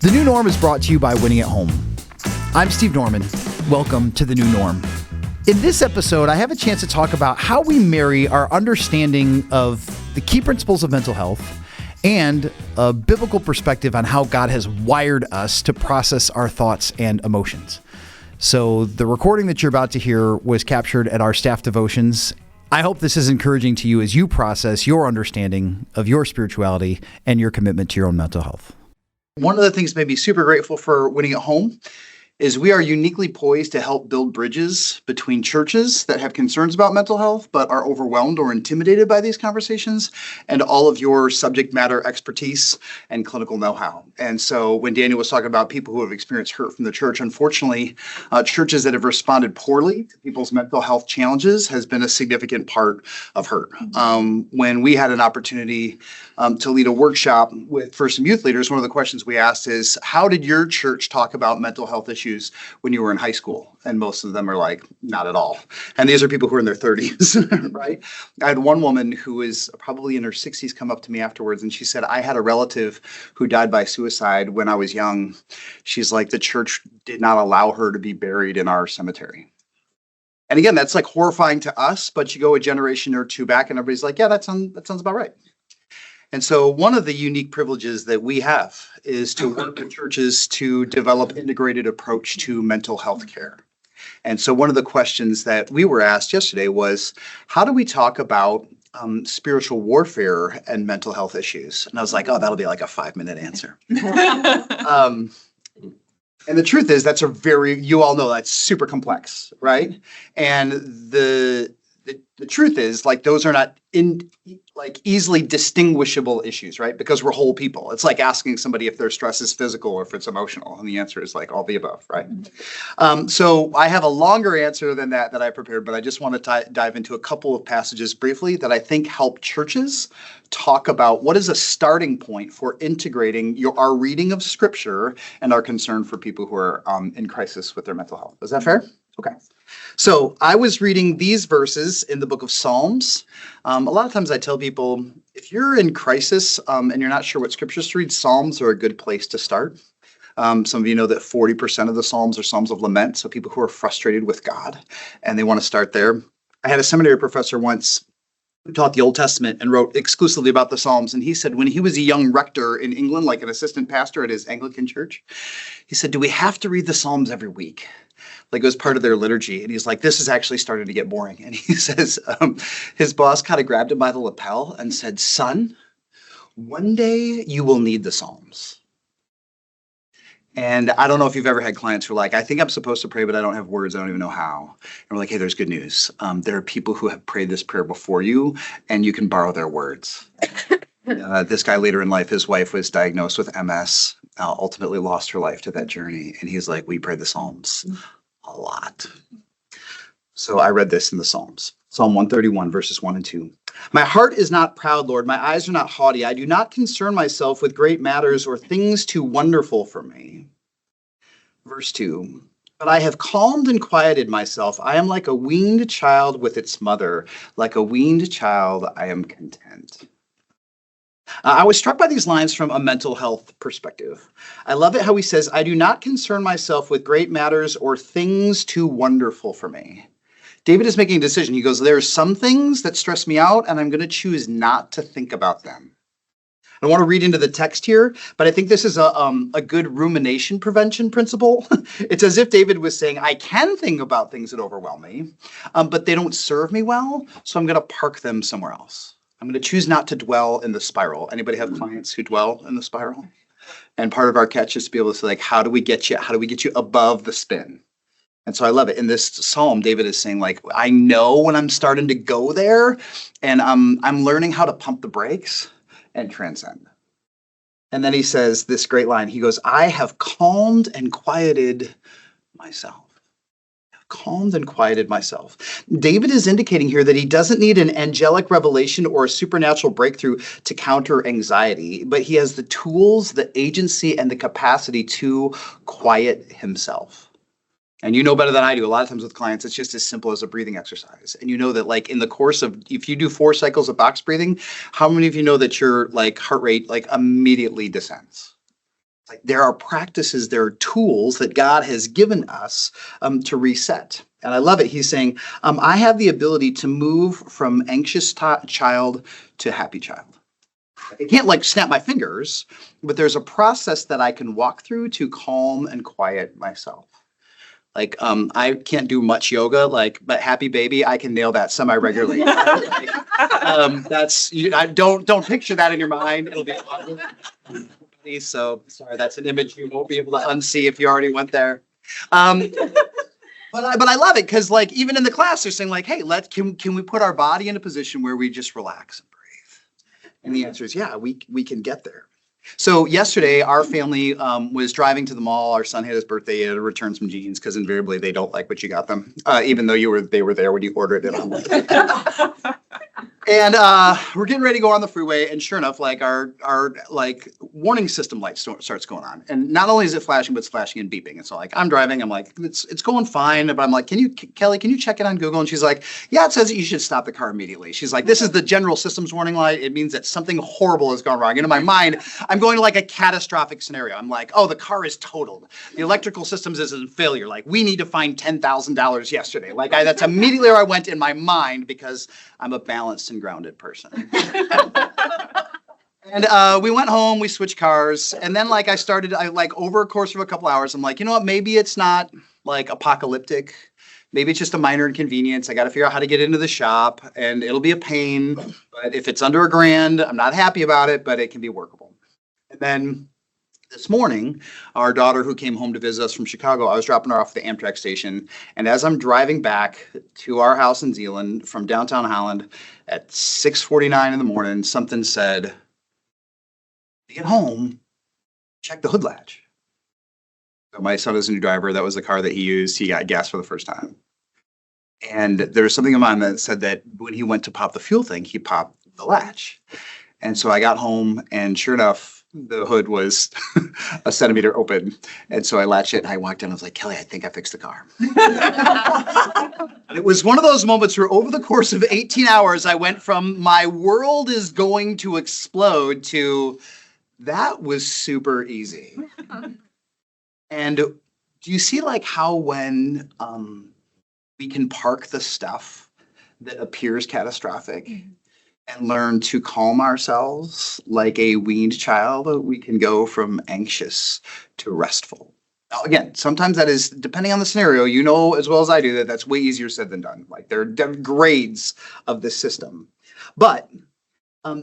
The New Norm is brought to you by Winning at Home. I'm Steve Norman. Welcome to The New Norm. In this episode, I have a chance to talk about how we marry our understanding of the key principles of mental health and a biblical perspective on how God has wired us to process our thoughts and emotions. So the recording that you're about to hear was captured at our staff devotions. I hope this is encouraging to you as you process your understanding of your spirituality and your commitment to your own mental health. One of the things that made me super grateful for Winning at Home is we are uniquely poised to help build bridges between churches that have concerns about mental health but are overwhelmed or intimidated by these conversations, and all of your subject matter expertise and clinical know-how. And so when Daniel was talking about people who have experienced hurt from the church, unfortunately, churches that have responded poorly to people's mental health challenges has been a significant part of hurt. When we had an opportunity to lead a workshop for some youth leaders, one of the questions we asked is, how did your church talk about mental health issues when you were in high school? And most of them are like, not at all. And these are people who are in their 30s, right? I had one woman who was probably in her 60s come up to me afterwards, and she said, I had a relative who died by suicide when I was young. She's like, the church did not allow her to be buried in our cemetery. And again, that's like horrifying to us, but you go a generation or two back and everybody's like, yeah, that sounds about right. And so one of the unique privileges that we have is to work with churches to develop integrated approach to mental health care. And so one of the questions that we were asked yesterday was, how do we talk about spiritual warfare and mental health issues? And I was like, oh, that'll be like a 5-minute answer. And the truth is, you all know that's super complex, right? And the truth is, like, those are not easily distinguishable issues, right? Because we're whole people. It's like asking somebody if their stress is physical or if it's emotional, and the answer is like all the above, right? So I have a longer answer than that I prepared, but I just want to dive into a couple of passages briefly that I think help churches talk about what is a starting point for integrating our reading of Scripture and our concern for people who are in crisis with their mental health. Is that fair? Okay. So I was reading these verses in the book of Psalms. A lot of times I tell people, if you're in crisis and you're not sure what scriptures to read, Psalms are a good place to start. Some of you know that 40% of the Psalms are Psalms of lament, so people who are frustrated with God, and they want to start there. I had a seminary professor once who taught the Old Testament and wrote exclusively about the Psalms, and he said when he was a young rector in England, like an assistant pastor at his Anglican church, he said, do we have to read the Psalms every week? Like it was part of their liturgy. And he's like, this is actually starting to get boring. And he says, his boss kind of grabbed him by the lapel and said, son, one day you will need the Psalms. And I don't know if you've ever had clients who are like, I think I'm supposed to pray, but I don't have words. I don't even know how. And we're like, hey, there's good news. There are people who have prayed this prayer before you, and you can borrow their words. This guy later in life, his wife was diagnosed with MS, ultimately lost her life to that journey. And he's like, we pray the Psalms a lot. So I read this in the Psalms. Psalm 131, verses 1 and 2. My heart is not proud, Lord. My eyes are not haughty. I do not concern myself with great matters or things too wonderful for me. Verse 2. But I have calmed and quieted myself. I am like a weaned child with its mother. Like a weaned child, I am content. I was struck by these lines from a mental health perspective. I love it how he says, I do not concern myself with great matters or things too wonderful for me. David is making a decision. He goes, there are some things that stress me out, and I'm going to choose not to think about them. I don't want to read into the text here, but I think this is a good rumination prevention principle. It's as if David was saying, I can think about things that overwhelm me, but they don't serve me well, so I'm going to park them somewhere else. I'm going to choose not to dwell in the spiral. Anybody have clients who dwell in the spiral? And part of our catch is to be able to say, like, how do we get you above the spin? And so I love it. In this psalm, David is saying, like, I know when I'm starting to go there, and I'm learning how to pump the brakes and transcend. And then he says this great line. He goes, I have calmed and quieted myself. Calmed and quieted myself. David is indicating here that he doesn't need an angelic revelation or a supernatural breakthrough to counter anxiety, but he has the tools, the agency, and the capacity to quiet himself. And you know better than I do, a lot of times with clients, it's just as simple as a breathing exercise. And you know that, like, in the course of, if you do 4 cycles of box breathing, how many of you know that your like heart rate like immediately descends? Like there are practices, there are tools that God has given us to reset. And I love it. He's saying, I have the ability to move from anxious child to happy child. I can't like snap my fingers, but there's a process that I can walk through to calm and quiet myself. Like I can't do much yoga, but happy baby, I can nail that semi-regularly. I don't picture that in your mind. It'll be awkward. So sorry, that's an image you won't be able to unsee if you already went there. But I love it because like even in the class they're saying like, hey, can we put our body in a position where we just relax and breathe? And the answer is yeah, we can get there. So yesterday our family was driving to the mall. Our son had his birthday. He had to return some jeans because invariably they don't like what you got them, even though they were there when you ordered it on. And we're getting ready to go on the freeway, and sure enough, like our like warning system light starts going on. And not only is it flashing, but it's flashing and beeping. And so like I'm driving, I'm like, it's going fine. But I'm like, Kelly, can you check it on Google? And she's like, yeah, it says that you should stop the car immediately. She's like, this is the general systems warning light. It means that something horrible has gone wrong. And in my mind, I'm going to like a catastrophic scenario. I'm like, oh, the car is totaled. The electrical systems is in failure. Like we need to find $10,000 yesterday. Like that's immediately where I went in my mind because I'm a balanced and grounded person. And we went home, we switched cars, and then like I like over a course of a couple hours, I'm like, you know what, maybe it's not like apocalyptic. Maybe it's just a minor inconvenience. I got to figure out how to get into the shop, and it'll be a pain. But if it's under $1,000, I'm not happy about it, but it can be workable. And then this morning, our daughter who came home to visit us from Chicago, I was dropping her off at the Amtrak station. And as I'm driving back to our house in Zeeland from downtown Holland at 6:49 in the morning, something said, to get home, check the hood latch. So my son is a new driver. That was the car that he used. He got gas for the first time. And there was something in mine that said that when he went to pop the fuel thing, he popped the latch. And so I got home, and sure enough, the hood was a centimeter open. And so I latched it and I walked in. I was like, Kelly, I think I fixed the car. And it was one of those moments where over the course of 18 hours, I went from my world is going to explode to that was super easy. And do you see like how when we can park the stuff that appears catastrophic and learn to calm ourselves like a weaned child, we can go from anxious to restful. Now, again, sometimes that is, depending on the scenario, you know as well as I do that that's way easier said than done. Like there are grades of this system. But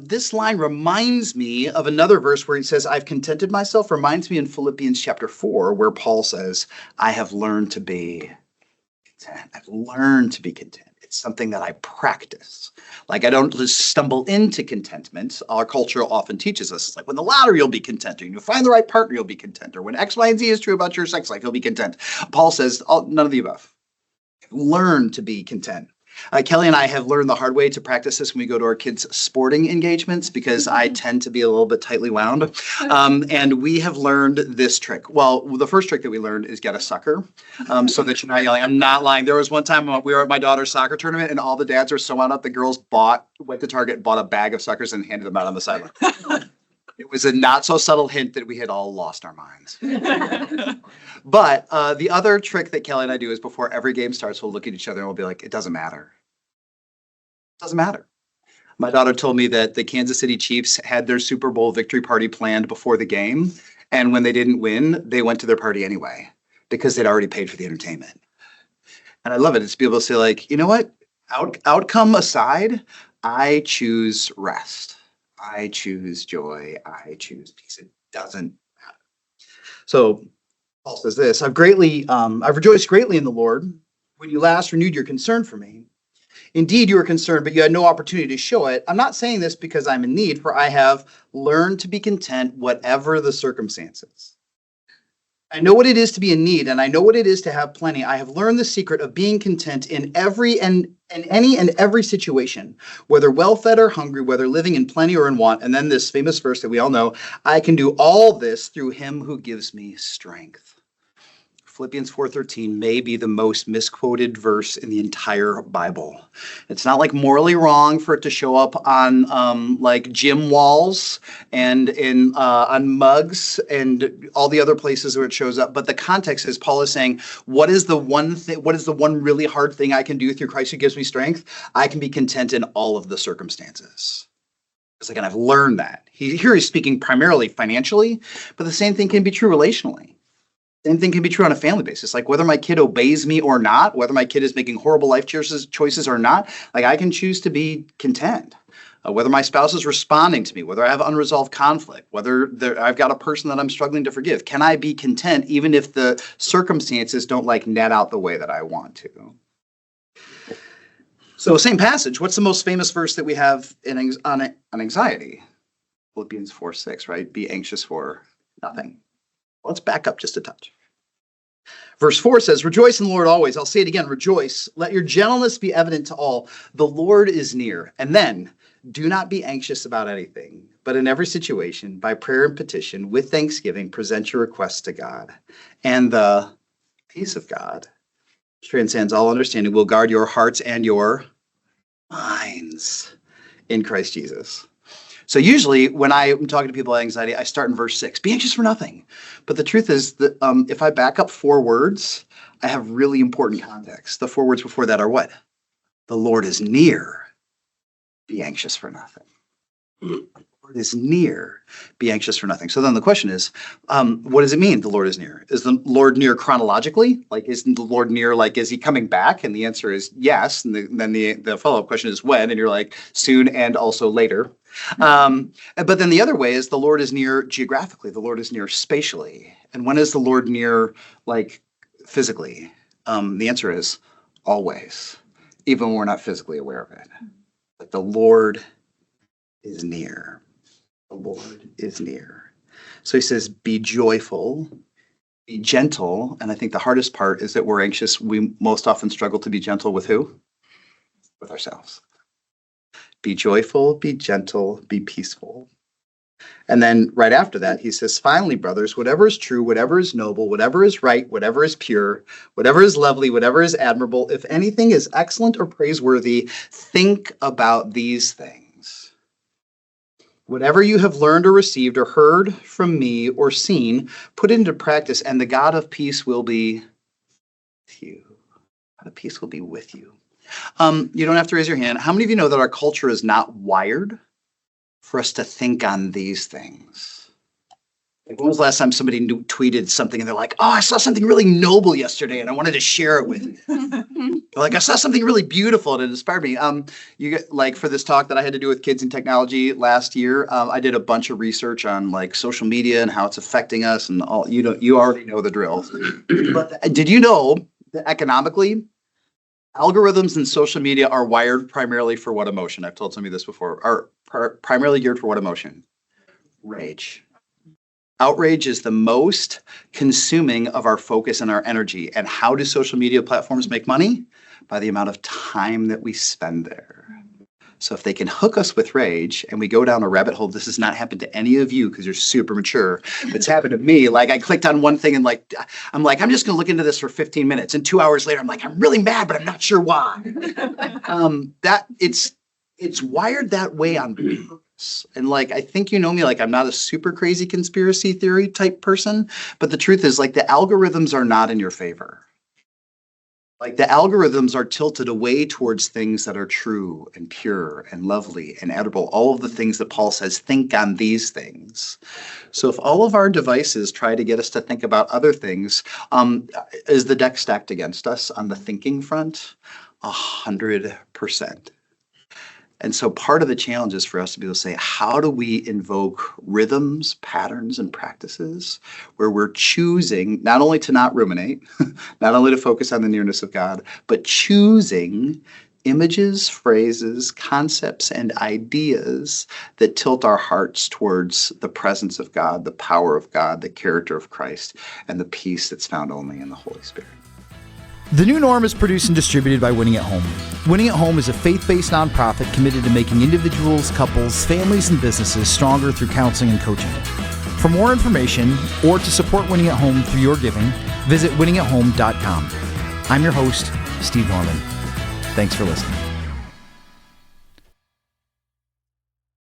this line reminds me of another verse where he says, I've contented myself, reminds me in Philippians chapter 4, where Paul says, I have learned to be content. I've learned to be content. It's something that I practice. Like I don't just stumble into contentment. Our culture often teaches us, it's like when the lottery you'll be content, or you find the right partner, you'll be content, or when X, Y, and Z is true about your sex life, you'll be content. Paul says, none of the above. Learn to be content. Kelly and I have learned the hard way to practice this when we go to our kids' sporting engagements because I tend to be a little bit tightly wound. And we have learned this trick. Well, the first trick that we learned is get a sucker so that you're not yelling. I'm not lying. There was one time we were at my daughter's soccer tournament and all the dads were so wound up. The girls went to Target, bought a bag of suckers and handed them out on the sideline. It was a not so subtle hint that we had all lost our minds. But the other trick that Kelly and I do is before every game starts, we'll look at each other and we'll be like, it doesn't matter. It doesn't matter. My daughter told me that the Kansas City Chiefs had their Super Bowl victory party planned before the game. And when they didn't win, they went to their party anyway because they'd already paid for the entertainment. And I love it. It's to be able to say like, you know what? Outcome aside, I choose rest. I choose joy. I choose peace. It doesn't matter. So Paul says this, I've rejoiced greatly in the Lord when you last renewed your concern for me. Indeed, you were concerned, but you had no opportunity to show it. I'm not saying this because I'm in need, for I have learned to be content whatever the circumstances. I know what it is to be in need, and I know what it is to have plenty. I have learned the secret of being content in any and every situation, whether well-fed or hungry, whether living in plenty or in want. And then this famous verse that we all know, I can do all this through him who gives me strength. Philippians 4:13 may be the most misquoted verse in the entire Bible. It's not like morally wrong for it to show up on like gym walls and on mugs and all the other places where it shows up. But the context is Paul is saying, what is the one thing? What is the one really hard thing I can do through Christ who gives me strength? I can be content in all of the circumstances. It's like, and I've learned that. Here he's speaking primarily financially, but the same thing can be true relationally. Same thing can be true on a family basis. Like whether my kid obeys me or not, whether my kid is making horrible life choices or not, like I can choose to be content. Whether my spouse is responding to me, whether I have unresolved conflict, whether I've got a person that I'm struggling to forgive. Can I be content even if the circumstances don't like net out the way that I want to? So same passage. What's the most famous verse that we have on anxiety? Philippians 4:6, right? Be anxious for nothing. Let's back up just a touch. Verse 4 says, rejoice in the Lord always. I'll say it again, rejoice. Let your gentleness be evident to all. The Lord is near. And then, do not be anxious about anything, but in every situation, by prayer and petition, with thanksgiving, present your requests to God. And the peace of God, which transcends all understanding, will guard your hearts and your minds in Christ Jesus. So usually when I'm talking to people about anxiety, I start in verse 6, be anxious for nothing. But the truth is that if I back up 4 words, I have really important context. The 4 words before that are what? The Lord is near. Be anxious for nothing. The Lord is near. Be anxious for nothing. So then the question is, what does it mean the Lord is near? Is the Lord near chronologically? Like, isn't the Lord near, like, is he coming back? And the answer is yes. And then the follow-up question is when? And you're like, soon and also later. But then the other way is the Lord is near geographically. The Lord is near spatially. And when is the Lord near, like, physically? The answer is always, even when we're not physically aware of it. But the Lord is near. The Lord is near. So he says, be joyful, be gentle. And I think the hardest part is that we're anxious. We most often struggle to be gentle with who? With ourselves. Be joyful, be gentle, be peaceful. And then right after that, he says, finally, brothers, whatever is true, whatever is noble, whatever is right, whatever is pure, whatever is lovely, whatever is admirable, if anything is excellent or praiseworthy, think about these things. Whatever you have learned or received or heard from me or seen, put it into practice, and the God of peace will be with you. God of peace will be with you. You don't have to raise your hand. How many of you know that our culture is not wired for us to think on these things? Like, when was the last time somebody tweeted something and they're like, oh, I saw something really noble yesterday and I wanted to share it with you. Like, I saw something really beautiful and it inspired me. You get, like, for this talk that I had to do with kids and technology last year, I did a bunch of research on like social media and how it's affecting us and all. You already know the drill. But did you know that economically, algorithms in social media are wired primarily for what emotion? I've told some of you this before. Are primarily geared for what emotion? Rage. Outrage is the most consuming of our focus and our energy. And how do social media platforms make money? By the amount of time that we spend there. So if they can hook us with rage and we go down a rabbit hole, this has not happened to any of you because you're super mature. It's happened to me. Like, I clicked on one thing and I'm just going to look into this for 15 minutes. And 2 hours later, I'm like, I'm really mad, but I'm not sure why. It's wired that way on purpose. And like, I think you know me, like, I'm not a super crazy conspiracy theory type person, but the truth is, like, the algorithms are not in your favor. Like, the algorithms are tilted away towards things that are true and pure and lovely and admirable. All of the things that Paul says, think on these things. So if all of our devices try to get us to think about other things, is the deck stacked against us on the thinking front? 100%. And so part of the challenge is for us to be able to say, how do we invoke rhythms, patterns, and practices where we're choosing not only to not ruminate, not only to focus on the nearness of God, but choosing images, phrases, concepts, and ideas that tilt our hearts towards the presence of God, the power of God, the character of Christ, and the peace that's found only in the Holy Spirit. The New Norm is produced and distributed by Winning at Home. Winning at Home is a faith-based nonprofit committed to making individuals, couples, families, and businesses stronger through counseling and coaching. For more information or to support Winning at Home through your giving, visit winningathome.com. I'm your host, Steve Norman. Thanks for listening.